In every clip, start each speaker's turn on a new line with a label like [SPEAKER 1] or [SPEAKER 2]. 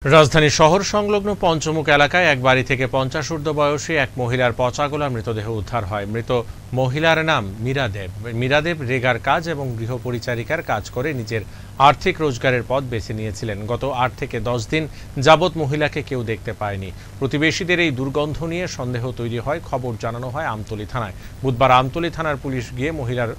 [SPEAKER 1] রাজধানী শহর সংলগ্ন পঞ্চমুখ এলাকায় এক বাড়ি থেকে ৫০ ঊর্ধ্ব বয়সী এক মহিলার পচাগলা মৃতদেহ উদ্ধার হয়। মৃত মহিলার নাম মীরা দেব। মীরা দেব রেগার কাজ এবং গৃহপরিচারিকার কাজ করে নিজের আর্থিক রোজগারের পথ বেছে নিয়েছিলেন। গত ৮ থেকে ১০ দিন যাবৎ মহিলাকে কেউ দেখতে পায়নি। প্রতিবেশীদের এই দুর্গন্ধ নিয়ে সন্দেহ তৈরি হয়। খবর জানানো হয় আমতলী থানায়। বুধবার আমতলী থানার পুলিশ গিয়ে মহিলার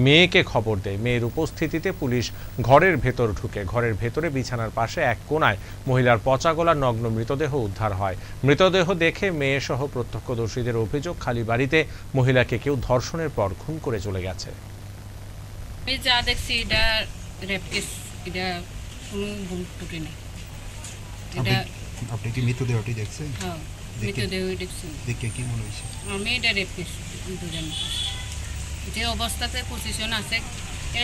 [SPEAKER 1] মেয়েকে খবর দেয়। মেয়ের উপস্থিতিতে পুলিশ ঘরের ভেতর ঢুকে ঘরের ভেতরে বিছানার পাশে এক কোণায় মহিলার পচাগলা নগ্ন মৃতদেহ উদ্ধার হয়। মৃতদেহ দেখে মেয়ে সহ প্রত্যক্ষদর্শীদের অভিযোগ, খালি বাড়িতে মহিলাকে কেউ ধর্ষণের পর খুন করে চলে গেছে।
[SPEAKER 2] আমি যা দেখছি এটা রেপ কেস, এটা কোনো ভুল ত্রুটি নেই।
[SPEAKER 3] আপনি কি মৃতদেহটি দেখছেন?
[SPEAKER 2] হ্যাঁ, মৃতদেহই দেখছি।
[SPEAKER 3] দেখে কি মনে হয়েছে?
[SPEAKER 2] আমি এটা রেপ কেস জানি। যে অবস্থাতে পজিশন আছে,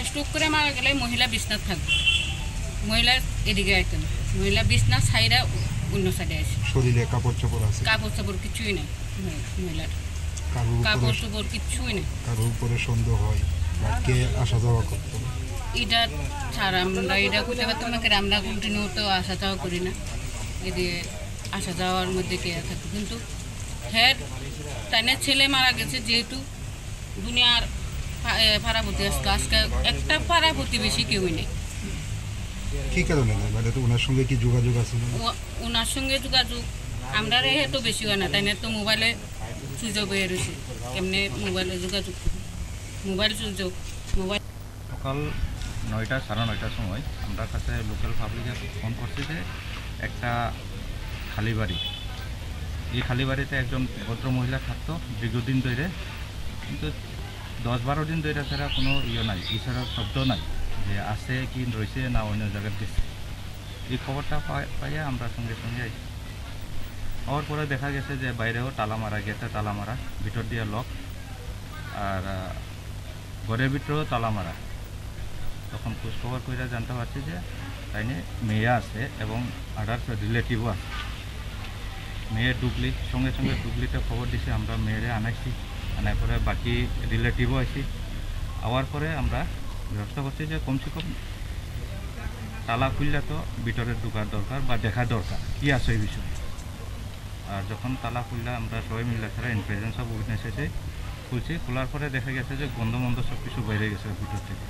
[SPEAKER 2] স্ট্রোক করে মারা গেলে মহিলা বিছনাত থাকবে, মহিলার এদিকে আইতেন, মহিলা বিছনা সাইডা অন্য সাইডে আছে।
[SPEAKER 3] শরীরে কাপড় চোপড় আছে?
[SPEAKER 2] কাপড় চাপড় কিছুই নেই মহিলার, কাপড় চোপড় কিছুই নেই।
[SPEAKER 3] কারোর উপরে সন্দেহ হয় কে আসা যাওয়া করতো?
[SPEAKER 2] এটা ছাড়া আমরা এটা করতে পারতাম না, আমরা কন্টিনিউ তো আসা যাওয়া করি না, এদিকে আসা যাওয়ার মধ্যে কে থাকতো। কিন্তু হ্যাঁ, তাইনের ছেলে মারা গেছে, যেহেতু দুনিয়ার পাড়া প্রতি আসতো, আজকে একটা পাড়া প্রতিবেশী কেউই নেই।
[SPEAKER 3] কি কারণে মানে ওনার সঙ্গে কি যোগাযোগ আছে?
[SPEAKER 2] ওনার সঙ্গে যোগাযোগ আমরা তো বেশি হয় না, তাইনের তো মোবাইলে সুযোগ হয়ে রয়েছে, এমনি মোবাইলে যোগাযোগ, মোবাইল সুযোগ মোবাইল।
[SPEAKER 4] সকাল ৯টা, ৯:৩০ সময় আমরা কাছে লোকাল পাবলিকে ফোন করছি যে একটা খালি বাড়ি, এই খালি বাড়িতে একজন ভদ্র মহিলা থাকতো দীর্ঘদিন ধরে, কিন্তু ১০-১২ দিন ধরে ছাড়া কোনো নাই, এছাড়া শব্দ নাই যে আছে কি রয়েছে না অন্য জায়গায় দিচ্ছে। এই খবরটা পাইয়া আমরা সঙ্গে সঙ্গে আইছি। হওয়ার পরে দেখা গেছে যে বাইরেও তালা মারা, গেটে তালা মারা, ভিতর দিয়ে লক, আর ঘরের ভিতরেও তালা মারা। তখন খোঁজখবর করে জানতে পারছি যে তাইনে মেয়ে আছে এবং আদার রিলেটিভও আছে। মেয়ে ডুবলি, সঙ্গে সঙ্গে ডুবলিতে খবর দিছি, আমরা মেয়েরে আনাইছি, আনার পরে বাকি রিলেটিভও আইছি। আওয়ার পরে আমরা ব্যবস্থা করছি যে কমসে কম তালা খুললে তো ভিতরে ঢোকার দরকার বা দেখা দরকার কী আছে এই বিষয়ে। আর যখন তালা খুললে আমরা সবাই মিলে ছাড়া ইন প্রেজেন্স অফ উইটনেস এসে খুলছি, খোলার পরে দেখা গেছে যে গন্ধ মন্ধ সব কিছু বাইরে গেছে ভিতর থেকে।